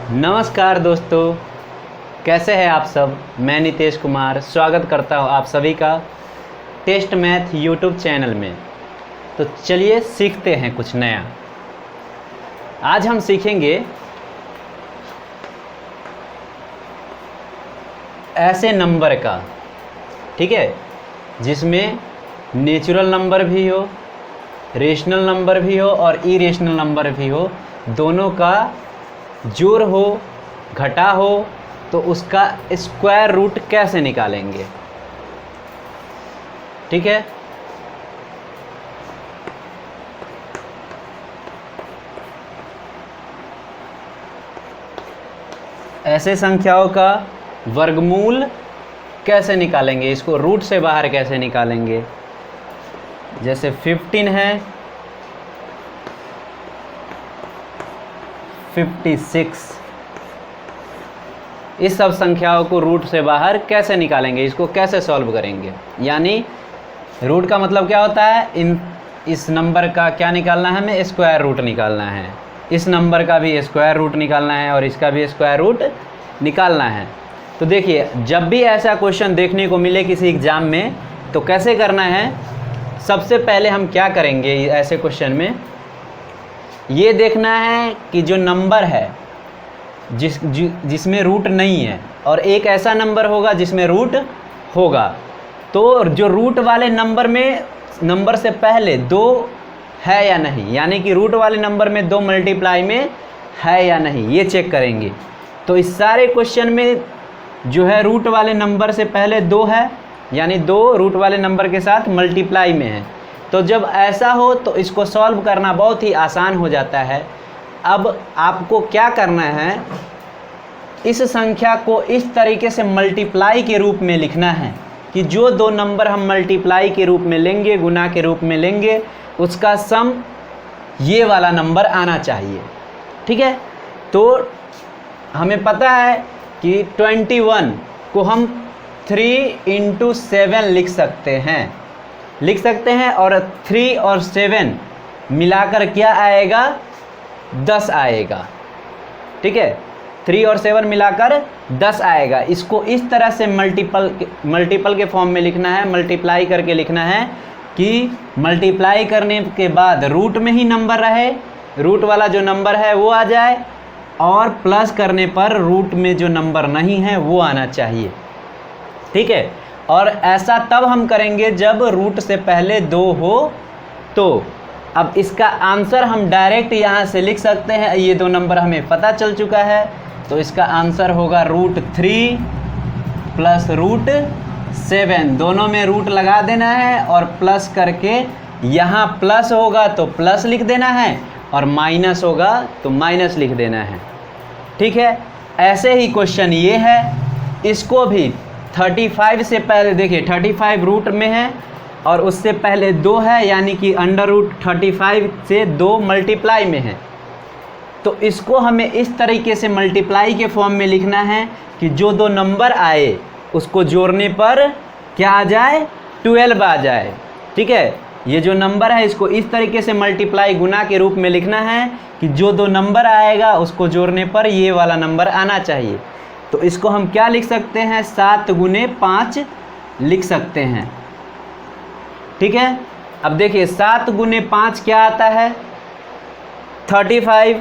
नमस्कार दोस्तों, कैसे हैं आप सब। मैं नितेश कुमार स्वागत करता हूं आप सभी का टेस्ट मैथ यूट्यूब चैनल में। तो चलिए सीखते हैं कुछ नया। आज हम सीखेंगे ऐसे नंबर का, ठीक है, जिसमें नेचुरल नंबर भी हो, रेशनल नंबर भी हो और इरेशनल नंबर भी हो, दोनों का जोड़ हो, घटा हो, तो उसका स्क्वायर रूट कैसे निकालेंगे। ठीक है, ऐसे संख्याओं का वर्गमूल कैसे निकालेंगे, इसको रूट से बाहर कैसे निकालेंगे। जैसे 15 है, 56, इस सब संख्याओं को रूट से बाहर कैसे निकालेंगे, इसको कैसे सॉल्व करेंगे। यानी रूट का मतलब क्या होता है, इस नंबर का क्या निकालना है, हमें स्क्वायर रूट निकालना है। इस नंबर का भी स्क्वायर रूट निकालना है और इसका भी स्क्वायर रूट निकालना है। तो देखिए, जब भी ऐसा क्वेश्चन देखने को मिले किसी एग्ज़ाम में, तो कैसे करना है। सबसे पहले हम क्या करेंगे ऐसे क्वेश्चन में, ये देखना है कि जो नंबर है जिसमें रूट नहीं है, और एक ऐसा नंबर होगा जिसमें रूट होगा। तो जो रूट वाले नंबर से पहले 2 है या नहीं, यानी कि रूट वाले नंबर में 2 मल्टीप्लाई में है या नहीं, ये चेक करेंगे। तो इस सारे क्वेश्चन में जो है रूट वाले नंबर से पहले 2 है, यानी 2 रूट वाले नंबर के साथ मल्टीप्लाई में है। तो जब ऐसा हो तो इसको सॉल्व करना बहुत ही आसान हो जाता है। अब आपको क्या करना है, इस संख्या को इस तरीके से मल्टीप्लाई के रूप में लिखना है कि जो 2 नंबर हम मल्टीप्लाई के रूप में लेंगे, गुना के रूप में लेंगे, उसका सम ये वाला नंबर आना चाहिए। ठीक है, तो हमें पता है कि 21 को हम 3 × 7 लिख सकते हैं और 3 और 7 मिलाकर क्या आएगा, 10 आएगा। ठीक है, 3 और 7 मिलाकर 10 आएगा। इसको इस तरह से मल्टीपल के फॉर्म में लिखना है, मल्टीप्लाई करके लिखना है कि मल्टीप्लाई करने के बाद रूट में ही नंबर रहे, रूट वाला जो नंबर है वो आ जाए, और प्लस करने पर रूट में जो नंबर नहीं है वो आना चाहिए। ठीक है, और ऐसा तब हम करेंगे जब रूट से पहले 2 हो। तो अब इसका आंसर हम डायरेक्ट यहाँ से लिख सकते हैं, ये 2 नंबर हमें पता चल चुका है। तो इसका आंसर होगा √3 प्लस √7, दोनों में रूट लगा देना है और प्लस करके, यहाँ प्लस होगा तो प्लस लिख देना है और माइनस होगा तो माइनस लिख देना है। ठीक है, ऐसे ही क्वेश्चन ये है, इसको भी 35 से पहले देखिए, 35 रूट में है और उससे पहले 2 है, यानी कि √35 से 2 मल्टीप्लाई में है। तो इसको हमें इस तरीके से मल्टीप्लाई के फॉर्म में लिखना है कि जो 2 नंबर आए उसको जोड़ने पर क्या आ जाए, 12 आ जाए। ठीक है, ये जो नंबर है इसको इस तरीके से मल्टीप्लाई गुना के रूप में लिखना है कि जो 2 नंबर आएगा उसको जोड़ने पर ये वाला नंबर आना चाहिए। तो इसको हम क्या लिख सकते हैं, 7 × 5 लिख सकते हैं। ठीक है, अब देखिए 7 × 5 क्या आता है, 35,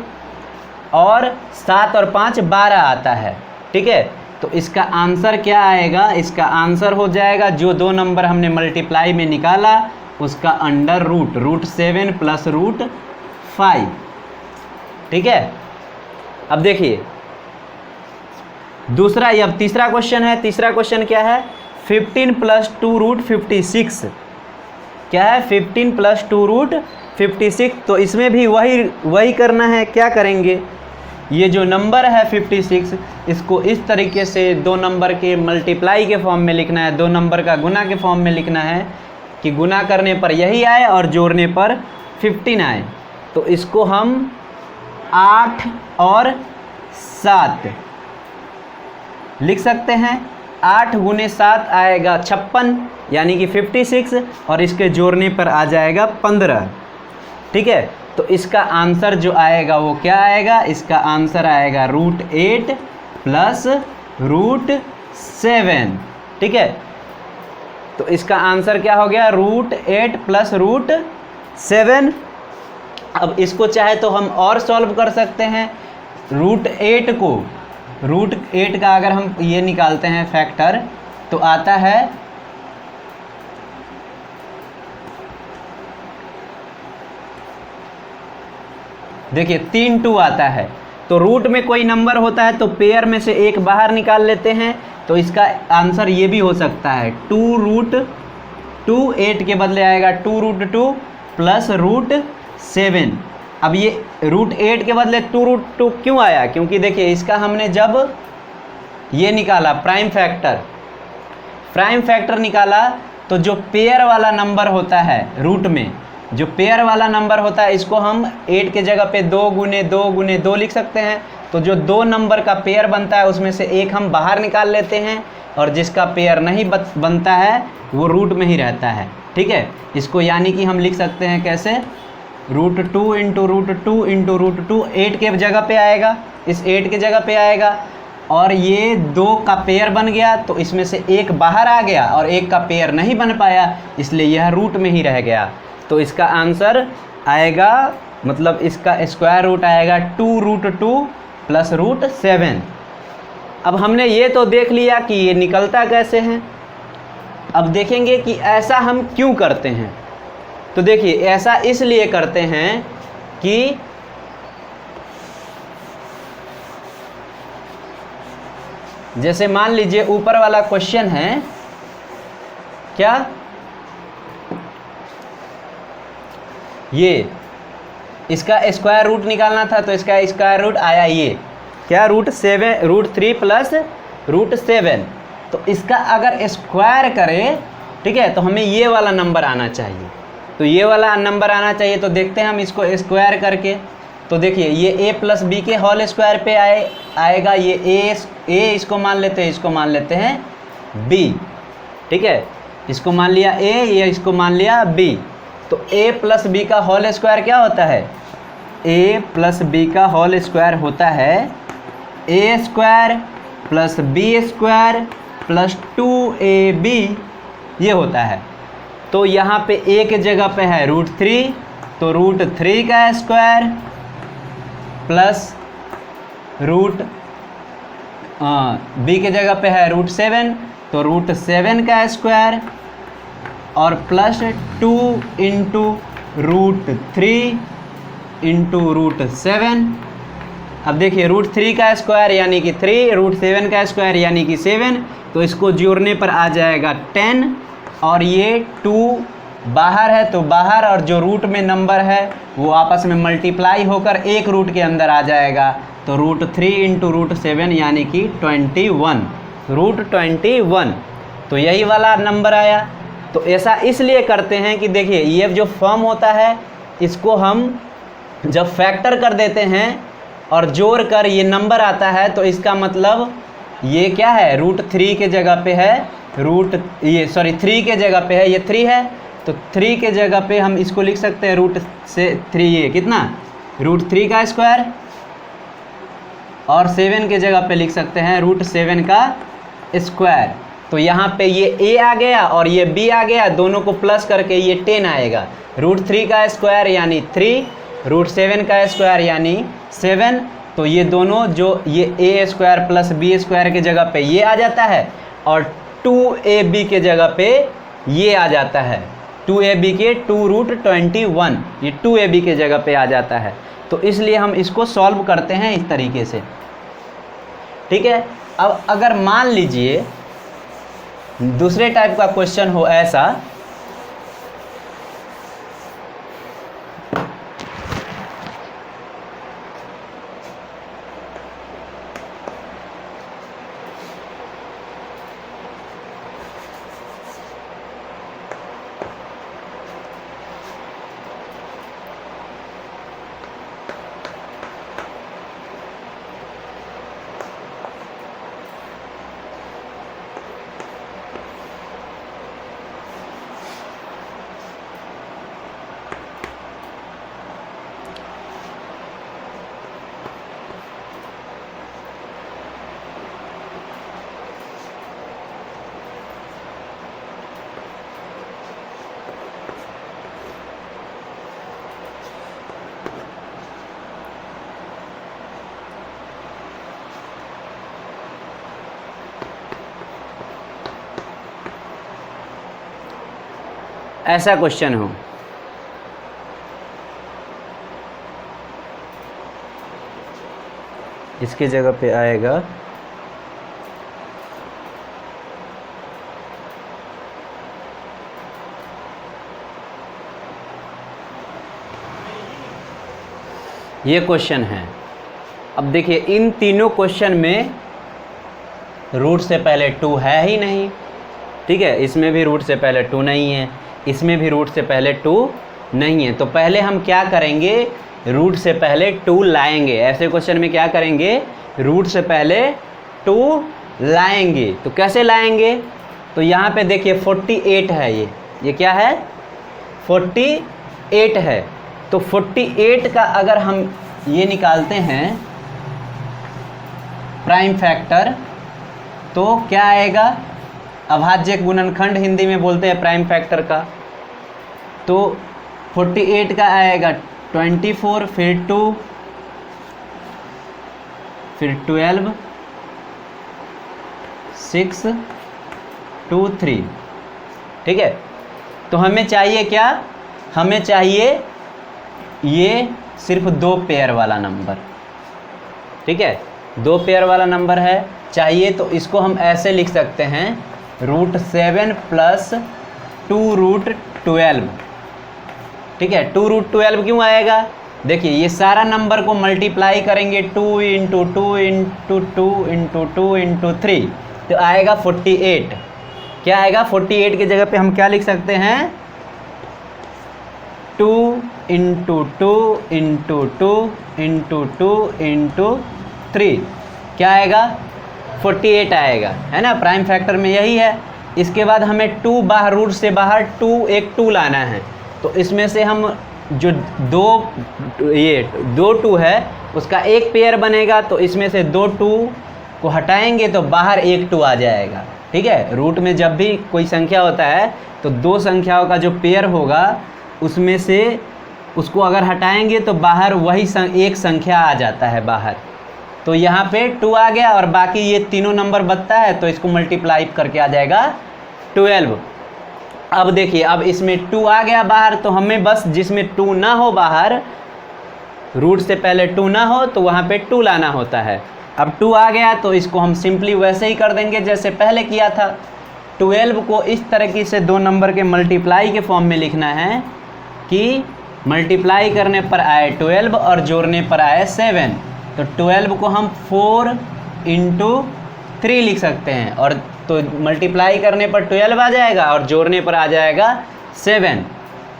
और 7 और 5 12 आता है। ठीक है, तो इसका आंसर क्या आएगा, इसका आंसर हो जाएगा जो 2 नंबर हमने मल्टीप्लाई में निकाला उसका अंडर रूट 7 प्लस √5। ठीक है, अब देखिए दूसरा, ये अब तीसरा क्वेश्चन है। तीसरा क्वेश्चन क्या है, 15 + 2 √56 क्या है, 15 + 2 √56। तो इसमें भी वही करना है। क्या करेंगे, ये जो नंबर है 56, इसको इस तरीके से 2 नंबर के मल्टीप्लाई के फॉर्म में लिखना है, 2 नंबर का गुना के फॉर्म में लिखना है कि गुना करने पर यही आए और जोड़ने पर 15 आए। तो इसको हम 8 और 7 लिख सकते हैं। 8 × 7 आएगा 56, यानी कि 56, और इसके जोड़ने पर आ जाएगा 15। ठीक है, तो इसका आंसर जो आएगा वो क्या आएगा, इसका आंसर आएगा √8 प्लस √7। ठीक है, तो इसका आंसर क्या हो गया, √8 प्लस √7। अब इसको चाहे तो हम और सॉल्व कर सकते हैं। √8 को, √8 का अगर हम ये निकालते हैं फैक्टर तो आता है, देखिए 3 2 आता है। तो रूट में कोई नंबर होता है तो पेयर में से एक बाहर निकाल लेते हैं, तो इसका आंसर ये भी हो सकता है 2√2। 8 के बदले आएगा 2√2 प्लस √7। अब ये √8 के बदले 2√2 क्यों आया, क्योंकि देखिए इसका हमने जब ये निकाला प्राइम फैक्टर निकाला, तो जो पेयर वाला नंबर होता है रूट में, जो पेयर वाला नंबर होता है इसको हम 8 के जगह पे 2 गुने 2 गुने 2 लिख सकते हैं। तो जो 2 नंबर का पेयर बनता है उसमें से एक हम बाहर निकाल लेते हैं, और जिसका पेयर नहीं बनता है वो रूट में ही रहता है। ठीक है, इसको यानी कि हम लिख सकते हैं कैसे, √2 इंटू √2 इंटू √2, 8 के जगह पे आएगा, इस 8 के जगह पे आएगा, और ये 2 का पेयर बन गया तो इसमें से एक बाहर आ गया और एक का पेयर नहीं बन पाया, इसलिए यह रूट में ही रह गया। तो इसका आंसर आएगा, मतलब इसका स्क्वायर रूट आएगा 2√2 प्लस √7। अब हमने ये तो देख लिया कि ये निकलता कैसे हैं। अब देखेंगे कि ऐसा हम क्यों करते हैं। तो देखिए ऐसा इसलिए करते हैं कि जैसे मान लीजिए ऊपर वाला क्वेश्चन है क्या, ये इसका स्क्वायर रूट निकालना था, तो इसका स्क्वायर रूट आया ये क्या, √3 प्लस √7। तो इसका अगर स्क्वायर करें, ठीक है, तो हमें ये वाला नंबर आना चाहिए। तो ये वाला नंबर आना चाहिए, तो देखते हैं हम इसको स्क्वायर करके। तो देखिए ये a प्लस बी के होल स्क्वायर पे आएगा, ये a इसको मान लेते हैं, इसको मान लेते हैं b। ठीक है, इसको मान लिया a, ये इसको मान लिया b। तो a प्लस बी का होल स्क्वायर क्या होता है, a प्लस बी का होल स्क्वायर होता है a² plus b² plus 2ab, ये होता है। तो यहाँ पे a के जगह पे है √3, तो √3 का स्क्वायर प्लस b के जगह पे है √7, तो √7 का स्क्वायर और प्लस 2 इंटू √3 इंटू √7। अब देखिए √3 का स्क्वायर यानी कि 3, √7 का स्क्वायर यानी कि 7, तो इसको जोड़ने पर आ जाएगा 10, और ये 2 बाहर है तो बाहर, और जो रूट में नंबर है वो आपस में मल्टीप्लाई होकर एक रूट के अंदर आ जाएगा। तो √3 इंटू √7 यानी कि 21, √21। तो यही वाला नंबर आया। तो ऐसा इसलिए करते हैं कि देखिए ये जो फॉर्म होता है इसको हम जब फैक्टर कर देते हैं और जोड़ कर ये नंबर आता है, तो इसका मतलब ये क्या है, √3 के जगह पे है, 3 के जगह पे है, ये 3 है, तो 3 के जगह पे हम इसको लिख सकते हैं √3, ये कितना, √3 का स्क्वायर, और 7 के जगह पे लिख सकते हैं √7 का स्क्वायर। तो यहाँ पे ये a आ गया और ये b आ गया, दोनों को प्लस करके ये 10 आएगा। √3 का स्क्वायर यानी 3, √7 का स्क्वायर यानी 7, तो ये दोनों जो ये a² प्लस b² के जगह पे ये आ जाता है, और 2ab के जगह पे ये आ जाता है, 2ab के 2√21, ये 2ab के जगह पे आ जाता है। तो इसलिए हम इसको सॉल्व करते हैं इस तरीके से। ठीक है, अब अगर मान लीजिए दूसरे टाइप का क्वेश्चन हो ऐसा, ऐसा क्वेश्चन हो। इसकी जगह पे आएगा ये क्वेश्चन है। अब देखिए इन तीनों क्वेश्चन में रूट से पहले 2 है ही नहीं, ठीक है, इसमें भी रूट से पहले 2 नहीं है, इसमें भी रूट से पहले 2 नहीं है। तो पहले हम क्या करेंगे, रूट से पहले 2 लाएंगे। ऐसे क्वेश्चन में क्या करेंगे, रूट से पहले 2 लाएंगे। तो कैसे लाएंगे, तो यहाँ पे देखिए 48 है, ये क्या है, 48 है। तो 48 का अगर हम ये निकालते हैं प्राइम फैक्टर तो क्या आएगा, अभाज्य गुणनखंड हिंदी में बोलते हैं प्राइम फैक्टर का। तो 48 का आएगा 24, फिर 2, फिर 12, 6, 2, 3, ठीक है। तो हमें चाहिए क्या, हमें चाहिए ये सिर्फ 2 पेयर वाला नंबर, ठीक है, 2 पेयर वाला नंबर है चाहिए। तो इसको हम ऐसे लिख सकते हैं √7 + 2√12, ठीक है। 2√12 क्यों आएगा, देखिए ये सारा नंबर को मल्टीप्लाई करेंगे 2 × 2 × 2 × 2 × 3 तो आएगा 48। क्या आएगा, 48 की जगह पे हम क्या लिख सकते हैं, 2 × 2 × 2 × 2 × 3 क्या आएगा, 48 आएगा, है ना। प्राइम फैक्टर में यही है। इसके बाद हमें 2 बाहर, रूट से बाहर 2 लाना है। तो इसमें से हम जो 2 2 है उसका एक पेयर बनेगा। तो इसमें से 2 2 को हटाएंगे तो बाहर 1 2 आ जाएगा, ठीक है। रूट में जब भी कोई संख्या होता है तो 2 संख्याओं का जो पेयर होगा उसमें से उसको अगर हटाएंगे तो बाहर वही एक संख्या आ जाता है बाहर। तो यहाँ पे 2 आ गया और बाकी ये तीनों नंबर बचता है तो इसको मल्टीप्लाई करके आ जाएगा 12। अब देखिए अब इसमें 2 आ गया बाहर, तो हमें बस जिसमें 2 ना हो बाहर, रूट से पहले 2 ना हो तो वहाँ पे 2 लाना होता है। अब 2 आ गया तो इसको हम सिंपली वैसे ही कर देंगे जैसे पहले किया था। 12 को इस तरीके से 2 नंबर के मल्टीप्लाई के फॉर्म में लिखना है कि मल्टीप्लाई करने पर आए 12 और जोड़ने पर आए 7। तो 12 को हम 4 × 3 लिख सकते हैं, और तो मल्टीप्लाई करने पर 12 आ जाएगा और जोड़ने पर आ जाएगा 7।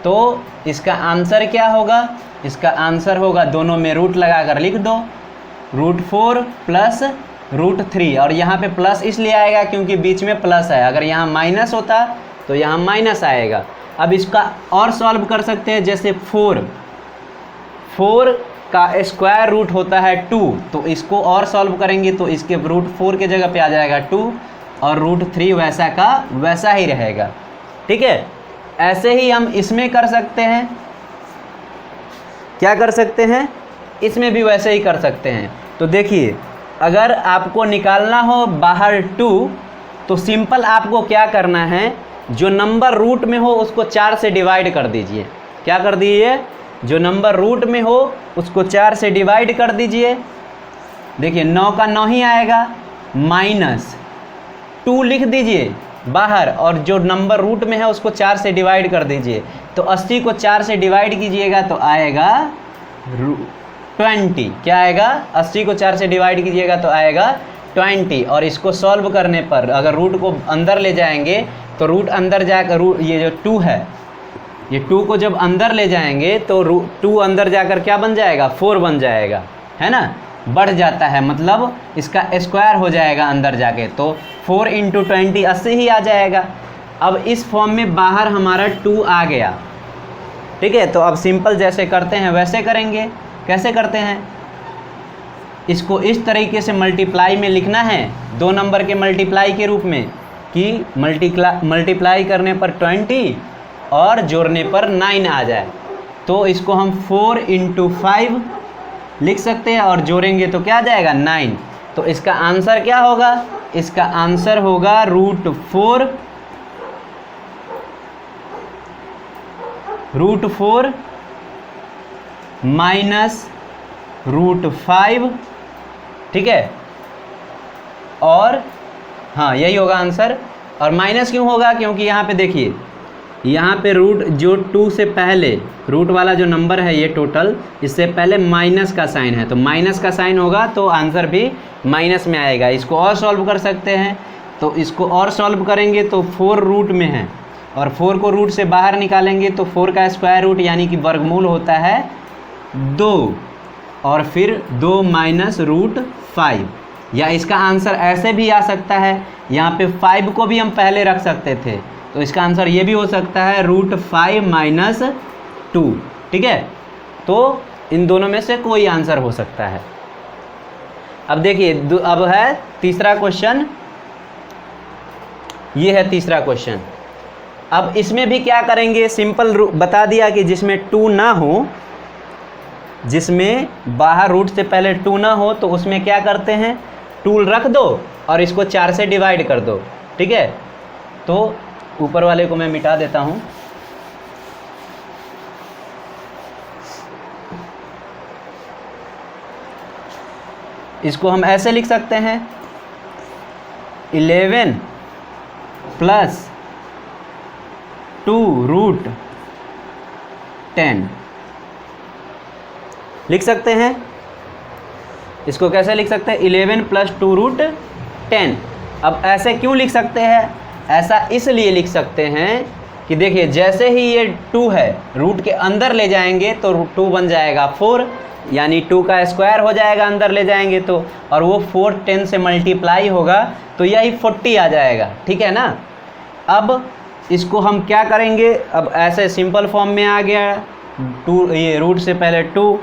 तो इसका आंसर क्या होगा, इसका आंसर होगा, दोनों में रूट लगाकर लिख दो, √4 + √3। और यहाँ पे प्लस इसलिए आएगा क्योंकि बीच में प्लस है, अगर यहाँ माइनस होता तो यहाँ माइनस आएगा। अब इसका और सॉल्व कर सकते हैं, जैसे 4 का स्क्वायर रूट होता है 2, तो इसको और सॉल्व करेंगे तो इसके √4 के जगह पे आ जाएगा 2 और √3 वैसा का वैसा ही रहेगा, ठीक है। ऐसे ही हम इसमें कर सकते हैं, क्या कर सकते हैं, इसमें भी वैसे ही कर सकते हैं। तो देखिए अगर आपको निकालना हो बाहर 2 तो सिंपल आपको क्या करना है, जो नंबर रूट में हो उसको 4 से डिवाइड कर दीजिए। क्या कर दीजिए, जो नंबर रूट में हो उसको 4 से डिवाइड कर दीजिए। देखिए 9 का 9 ही आएगा, -2 लिख दीजिए बाहर, और जो नंबर रूट में है उसको 4 से डिवाइड कर दीजिए। तो 80 को 4 से डिवाइड कीजिएगा तो आएगा 20। क्या आएगा, 80 को 4 से डिवाइड कीजिएगा तो आएगा 20। और इसको सॉल्व करने पर अगर रूट को अंदर ले जाएंगे तो रूट अंदर जाकर ये जो 2 है, ये 2 को जब अंदर ले जाएंगे तो 2 अंदर जाकर क्या बन जाएगा, 4 बन जाएगा, है ना, बढ़ जाता है, मतलब इसका स्क्वायर हो जाएगा अंदर जाके। तो 4 × 20 80 ही आ जाएगा। अब इस फॉर्म में बाहर हमारा 2 आ गया, ठीक है। तो अब सिंपल जैसे करते हैं वैसे करेंगे। कैसे करते हैं, इसको इस तरीके से मल्टीप्लाई में लिखना है, 2 नंबर के मल्टीप्लाई के रूप में, कि मल्टीप्लाई करने पर 20 और जोड़ने पर 9 आ जाए। तो इसको हम 4 × 5 लिख सकते हैं और जोड़ेंगे तो क्या आ जाएगा, 9। तो इसका आंसर क्या होगा, इसका आंसर होगा √4 √4 माइनस √5, ठीक है। और हाँ यही होगा आंसर। और माइनस क्यों होगा, क्योंकि यहाँ पे देखिए, यहाँ पे रूट जो 2 से पहले रूट वाला जो नंबर है ये टोटल, इससे पहले माइनस का साइन है, तो माइनस का साइन होगा तो आंसर भी माइनस में आएगा। इसको और सॉल्व कर सकते हैं, तो इसको और सॉल्व करेंगे तो 4 रूट में है, और 4 को रूट से बाहर निकालेंगे तो 4 का स्क्वायर रूट यानी कि वर्गमूल होता है 2, और फिर 2 माइनस √5। या इसका आंसर ऐसे भी आ सकता है, यहाँ पे 5 को भी हम पहले रख सकते थे, तो इसका आंसर ये भी हो सकता है √5 - 2, ठीक है। तो इन दोनों में से कोई आंसर हो सकता है। अब देखिए अब है तीसरा क्वेश्चन, ये है तीसरा क्वेश्चन। अब इसमें भी क्या करेंगे, सिंपल बता दिया कि जिसमें 2 ना हो, जिसमें बाहर रूट से पहले 2 ना हो, तो उसमें क्या करते हैं, 2 रख दो और इसको 4 से डिवाइड कर दो, ठीक है। तो ऊपर वाले को मैं मिटा देता हूँ। इसको हम ऐसे लिख सकते हैं 11 + 2 √10 लिख सकते हैं। इसको कैसे लिख सकते हैं, 11 + 2 √10। अब ऐसे क्यों लिख सकते हैं, ऐसा इसलिए लिख सकते हैं कि देखिए जैसे ही ये 2 है रूट के अंदर ले जाएंगे तो 2 बन जाएगा 4, यानी 2 का स्क्वायर हो जाएगा अंदर ले जाएंगे तो, और वो 4 10 से मल्टीप्लाई होगा तो यही 40 आ जाएगा, ठीक है ना। अब इसको हम क्या करेंगे, अब ऐसे सिंपल फॉर्म में आ गया 2, ये रूट से पहले 2,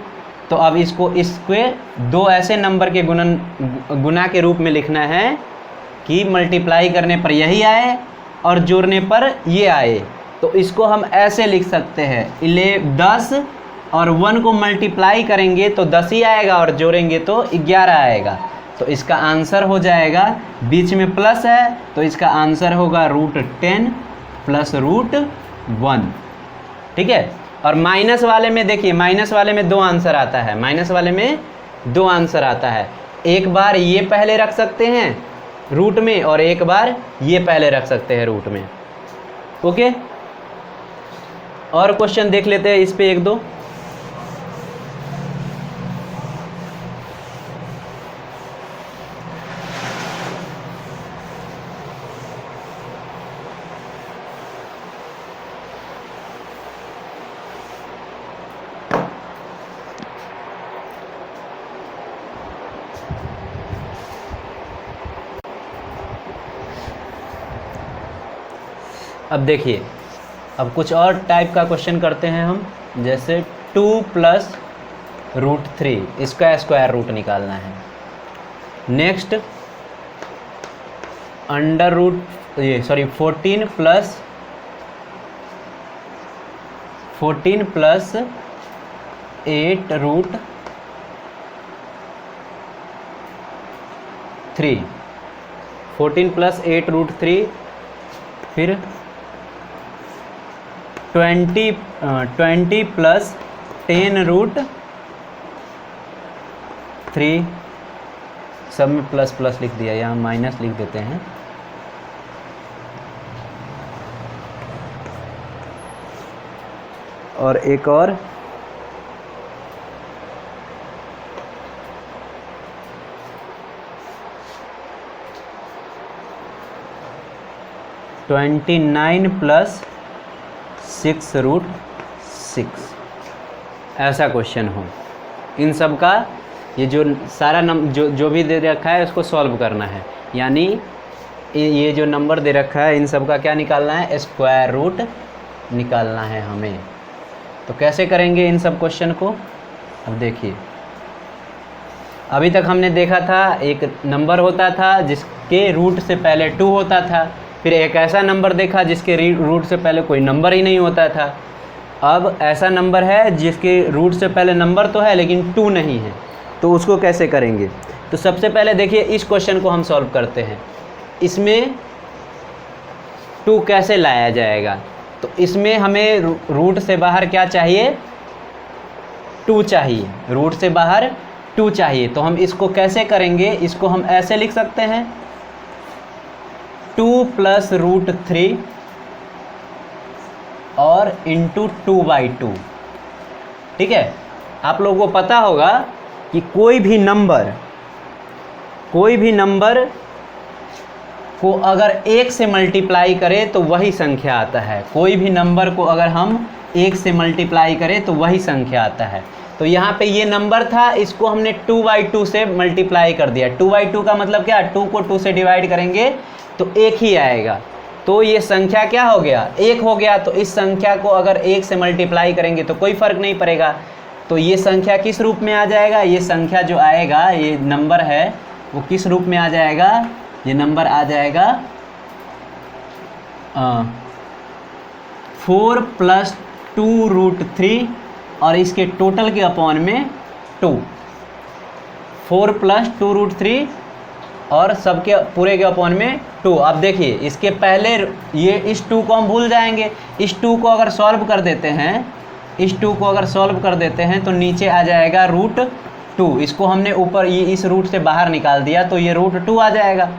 तो अब इसको इसके 2 ऐसे नंबर के गुना के रूप में लिखना है कि मल्टीप्लाई करने पर यही आए और जोड़ने पर ये आए। तो इसको हम ऐसे लिख सकते हैं 10 और 1 को मल्टीप्लाई करेंगे तो 10 ही आएगा और जोड़ेंगे तो 11 आएगा। तो इसका आंसर हो जाएगा, बीच में प्लस है तो इसका आंसर होगा √10 + √1, ठीक है। और माइनस वाले में देखिए, माइनस वाले में 2 आंसर आता है, माइनस वाले में 2 आंसर आता है। एक बार ये पहले रख सकते हैं रूट में और एक बार ये पहले रख सकते हैं रूट में, ओके। और क्वेश्चन देख लेते हैं इस पे 1-2। अब देखिए, अब कुछ और टाइप का क्वेश्चन करते हैं हम, जैसे 2 + √3 इसका स्क्वायर रूट निकालना है। नेक्स्ट 14 + 8 √3, 14 + 8 √3, फिर 20 + 10 √3, सब में प्लस प्लस लिख दिया, यहाँ माइनस लिख देते हैं। और एक और 29 + 6 √6, ऐसा क्वेश्चन हो। इन सब का ये जो सारा जो भी दे रखा है उसको सॉल्व करना है, यानी ये जो नंबर दे रखा है इन सब का क्या निकालना है, स्क्वायर रूट निकालना है हमें। तो कैसे करेंगे इन सब क्वेश्चन को, अब देखिए। अभी तक हमने देखा था एक नंबर होता था जिसके रूट से पहले 2 होता था, फिर एक ऐसा नंबर देखा जिसके रूट से पहले कोई नंबर ही नहीं होता था। अब ऐसा नंबर है जिसके रूट से पहले नंबर तो है लेकिन 2 नहीं है, तो उसको कैसे करेंगे। तो सबसे पहले देखिए इस क्वेश्चन को हम सॉल्व करते हैं। इसमें 2 कैसे लाया जाएगा, तो इसमें हमें रूट से बाहर क्या चाहिए, 2 चाहिए, रूट से बाहर 2 चाहिए। तो हम इसको कैसे करेंगे, इसको हम ऐसे लिख सकते हैं 2 + √3 और इंटू 2/2। ठीक है, आप लोगों को पता होगा कि कोई भी नंबर को अगर 1 से मल्टीप्लाई करें तो वही संख्या आता है। कोई भी नंबर को अगर हम 1 से मल्टीप्लाई करें तो वही संख्या आता है। तो यहाँ पे ये नंबर था, इसको हमने 2/2 से मल्टीप्लाई कर दिया। 2/2 का मतलब क्या, 2 को 2 से डिवाइड करेंगे तो 1 ही आएगा। तो ये संख्या क्या हो गया, 1 हो गया। तो इस संख्या को अगर 1 से मल्टीप्लाई करेंगे तो कोई फ़र्क नहीं पड़ेगा। तो ये संख्या किस रूप में आ जाएगा, ये संख्या जो आएगा, ये नंबर है वो किस रूप में आ जाएगा, ये नंबर आ जाएगा 4 + 2√3 और इसके टोटल के अपॉन में 2। 4 + 2√3 और सबके पूरे के अपॉन में 2। अब देखिए इसके पहले ये इस 2 को हम भूल जाएंगे। इस 2 को अगर सॉल्व कर देते हैं, तो नीचे आ जाएगा √2। इसको हमने ऊपर ये इस रूट से बाहर निकाल दिया तो ये √2 आ जाएगा।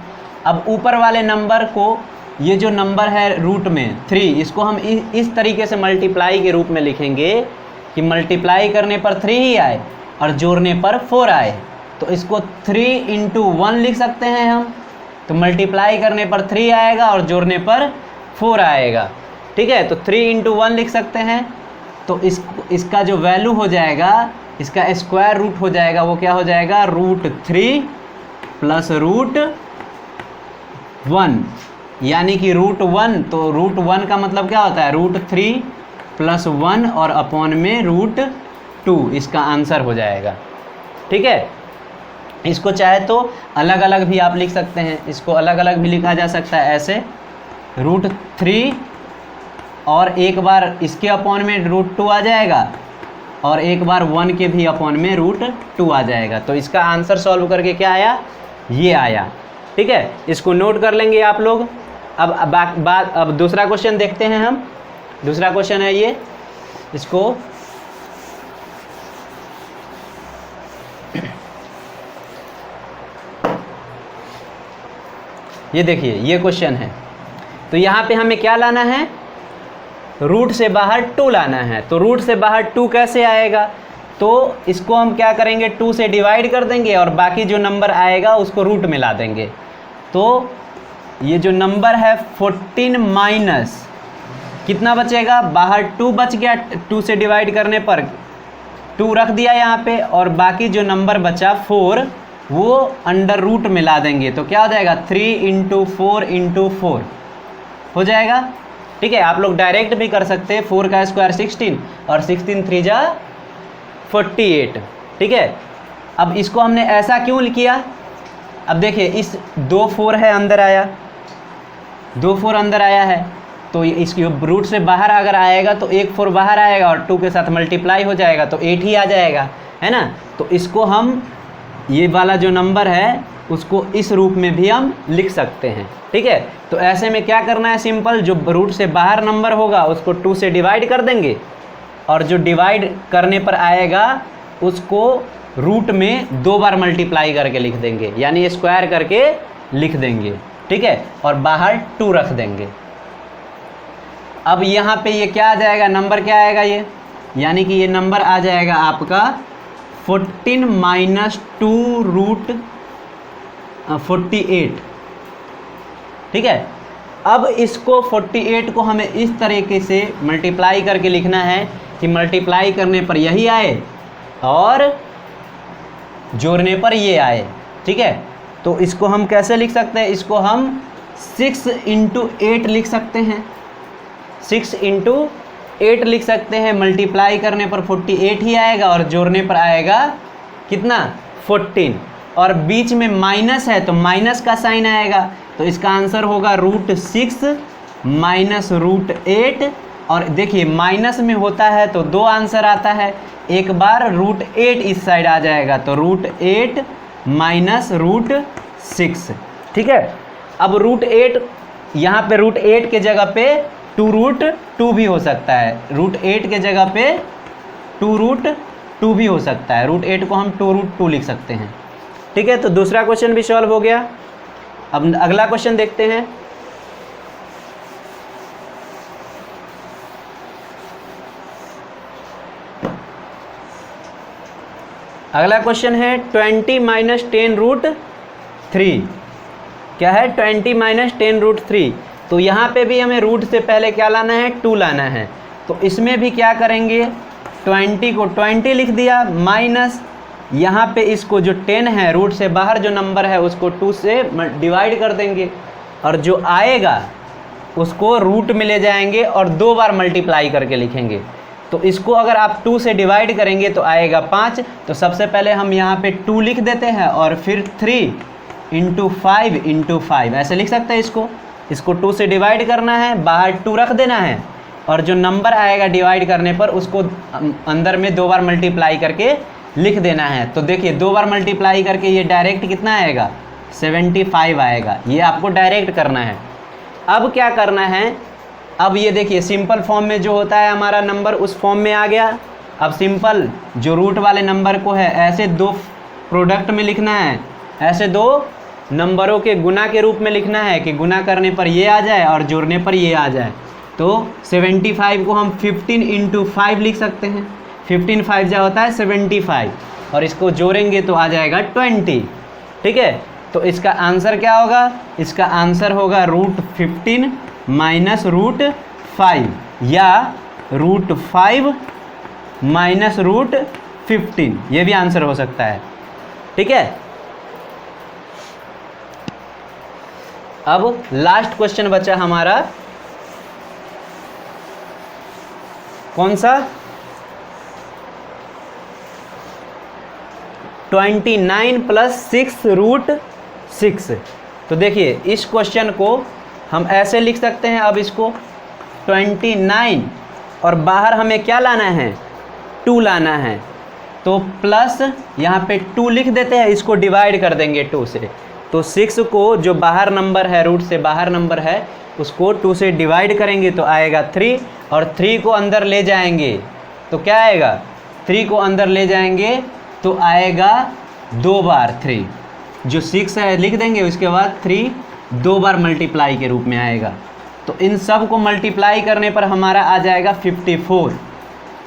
अब ऊपर वाले नंबर को, ये जो नंबर है रूट में 3, इसको हम इस तरीके से मल्टीप्लाई के रूप में लिखेंगे कि मल्टीप्लाई करने पर 3 ही आए और जोड़ने पर 4 आए। तो इसको 3 × 1 लिख सकते हैं हम। तो मल्टीप्लाई करने पर 3 आएगा और जोड़ने पर 4 आएगा। ठीक है, तो 3 × 1 लिख सकते हैं। तो इसका जो वैल्यू हो जाएगा, इसका स्क्वायर रूट हो जाएगा, वो क्या हो जाएगा, √3 + √1, यानी कि √1। तो √1 का मतलब क्या होता है, √3 + 1 और अपॉन में √2, इसका आंसर हो जाएगा। ठीक है, इसको चाहे तो अलग अलग भी आप लिख सकते हैं, इसको अलग अलग भी लिखा जा सकता है ऐसे, √3 और एक बार इसके अपॉन में √2 आ जाएगा और एक बार 1 के भी अपॉन में √2 आ जाएगा। तो इसका आंसर सॉल्व करके क्या आया, ये आया। ठीक है, इसको नोट कर लेंगे आप लोग। अब दूसरा क्वेश्चन देखते हैं हम। दूसरा क्वेश्चन है ये, इसको ये देखिए, ये क्वेश्चन है। तो यहाँ पे हमें क्या लाना है, रूट से बाहर 2 लाना है। तो रूट से बाहर 2 कैसे आएगा, तो इसको हम क्या करेंगे, 2 से डिवाइड कर देंगे और बाकी जो नंबर आएगा उसको रूट में ला देंगे। तो ये जो नंबर है 14 माइनस कितना बचेगा, बाहर 2 बच गया, 2 से डिवाइड करने पर 2 रख दिया यहाँ पे, और बाकी जो नंबर बचा 4 वो अंडर रूट में ला देंगे। तो क्या हो जाएगा, 3 × 4 × 4 हो जाएगा। ठीक है, आप लोग डायरेक्ट भी कर सकते हैं, 4 का स्क्वायर 16 और 16 3 जा 48। ठीक है, अब इसको हमने ऐसा क्यों किया, अब देखिए इस 2 4 है अंदर आया, 2 4 अंदर आया है, तो इसकी रूट से बाहर अगर आएगा तो 1 4 बाहर आएगा और 2 के साथ मल्टीप्लाई हो जाएगा तो 8 ही आ जाएगा, है ना। तो इसको हम, ये वाला जो नंबर है उसको इस रूप में भी हम लिख सकते हैं। ठीक है, तो ऐसे में क्या करना है, सिंपल, जो रूट से बाहर नंबर होगा उसको 2 से डिवाइड कर देंगे और जो डिवाइड करने पर आएगा उसको रूट में 2 बार मल्टीप्लाई करके लिख देंगे, यानी स्क्वायर करके लिख देंगे। ठीक है, और बाहर 2 रख देंगे। अब यहाँ पे ये क्या आ जाएगा, नंबर क्या आएगा ये, यानी कि ये नंबर आ जाएगा आपका 14 - 2√48। ठीक है, अब इसको 48 को हमें इस तरीके से मल्टीप्लाई करके लिखना है कि मल्टीप्लाई करने पर यही आए और जोड़ने पर ये आए। ठीक है, तो इसको हम कैसे लिख सकते हैं, इसको हम 6 × 8 लिख सकते हैं, 6 × 8 लिख सकते हैं। मल्टीप्लाई करने पर 48 ही आएगा और जोड़ने पर आएगा कितना, 14, और बीच में माइनस है तो माइनस का साइन आएगा। तो इसका आंसर होगा √6 - √8। और देखिए माइनस में होता है तो 2 आंसर आता है, एक बार √8 इस साइड आ जाएगा तो √8 - √6। ठीक है, अब √8 यहाँ पे √8 के जगह पे 2√2 भी हो सकता है, √8 के जगह पे 2√2 भी हो सकता है, √8 को हम 2√2 लिख सकते हैं। ठीक है, तो दूसरा क्वेश्चन भी सॉल्व हो गया। अब अगला क्वेश्चन देखते हैं। अगला क्वेश्चन है 20 - 10√3। क्या है? 20 - 10√3। तो यहाँ पे भी हमें रूट से पहले क्या लाना है? 2 लाना है। तो इसमें भी क्या करेंगे? 20 को 20 लिख दिया, माइनस यहाँ पे इसको जो 10 है, रूट से बाहर जो नंबर है उसको 2 से डिवाइड कर देंगे, और जो आएगा उसको रूट में ले जाएंगे और 2 बार मल्टीप्लाई करके लिखेंगे। तो इसको अगर आप 2 से डिवाइड करेंगे तो आएगा 5। तो सबसे पहले हम यहाँ पे 2 लिख देते हैं और फिर 3 × 5 × 5 ऐसे लिख सकते हैं। इसको 2 से डिवाइड करना है, बाहर 2 रख देना है, और जो नंबर आएगा डिवाइड करने पर उसको अंदर में 2 बार मल्टीप्लाई करके लिख देना है। तो देखिए 2 बार मल्टीप्लाई करके ये डायरेक्ट कितना आएगा? 75 आएगा। ये आपको डायरेक्ट करना है। अब क्या करना है? अब ये देखिए सिंपल फॉर्म में जो होता है हमारा नंबर, उस फॉर्म में आ गया। अब सिंपल जो रूट वाले नंबर को है ऐसे 2 प्रोडक्ट में लिखना है, ऐसे 2 नंबरों के गुना के रूप में लिखना है कि गुना करने पर ये आ जाए और जोड़ने पर ये आ जाए। तो 75 को हम 15 × 5 लिख सकते हैं। 15 5 जा होता है 75, और इसको जोड़ेंगे तो आ जाएगा 20। ठीक है, तो इसका आंसर क्या होगा? इसका आंसर होगा √15 - √5 या √5 - √15। ये भी आंसर हो सकता है। ठीक है, अब लास्ट क्वेश्चन बचा हमारा, कौन सा? 29 + 6√6। तो देखिए इस क्वेश्चन को हम ऐसे लिख सकते हैं। अब इसको 29 और बाहर हमें क्या लाना है? 2 लाना है। तो प्लस यहाँ पे 2 लिख देते हैं, इसको डिवाइड कर देंगे 2 से। तो 6 को जो बाहर नंबर है, रूट से बाहर नंबर है, उसको 2 से डिवाइड करेंगे तो आएगा 3, और 3 को अंदर ले जाएंगे तो क्या आएगा? 3 को अंदर ले जाएंगे तो आएगा 2 बार 3। जो 6 है लिख देंगे, उसके बाद 3 2 बार मल्टीप्लाई के रूप में आएगा। तो इन सब को मल्टीप्लाई करने पर हमारा आ जाएगा 54।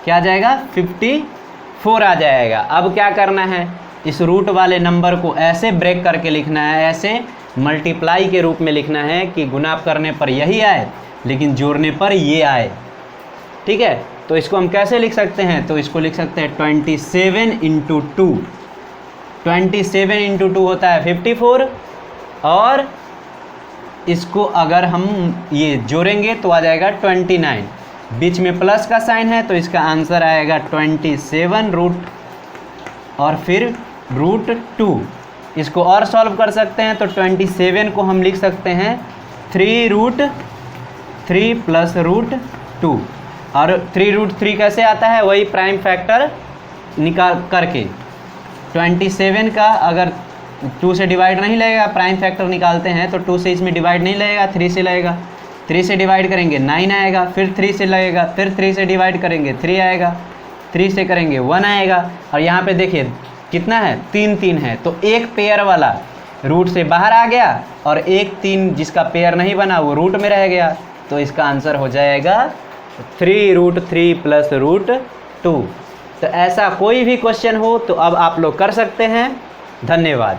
क्या आ जाएगा? 54 आ जाएगा। अब क्या करना है? इस रूट वाले नंबर को ऐसे ब्रेक करके लिखना है, ऐसे मल्टीप्लाई के रूप में लिखना है कि गुना करने पर यही आए लेकिन जोड़ने पर ये आए। ठीक है, तो इसको हम कैसे लिख सकते हैं? तो इसको लिख सकते हैं 27 × 2। 27 × 2 होता है 54, और इसको अगर हम ये जोड़ेंगे तो आ जाएगा 29। बीच में प्लस का साइन है तो इसका आंसर आएगा 27 रूट और फिर √2। इसको और सॉल्व कर सकते हैं तो 27 को हम लिख सकते हैं 3√3 + √2। और 3√3 कैसे आता है? वही प्राइम फैक्टर निकाल करके 27 का अगर 2 से डिवाइड नहीं लगेगा, प्राइम फैक्टर निकालते हैं तो 2 से इसमें डिवाइड नहीं लगेगा, 3 से लगेगा। 3 से डिवाइड करेंगे 9 आएगा, फिर 3 से लगेगा, फिर 3 से डिवाइड करेंगे 3 आएगा, 3 से करेंगे 1 आएगा। और यहाँ पे देखिए कितना है? 3 3 है। तो एक पेयर वाला रूट से बाहर आ गया और एक 3 जिसका पेयर नहीं बना वो रूट में रह गया। तो इसका आंसर हो जाएगा 3√3 + √2। तो ऐसा कोई भी क्वेश्चन हो तो अब आप लोग कर सकते हैं। धन्यवाद।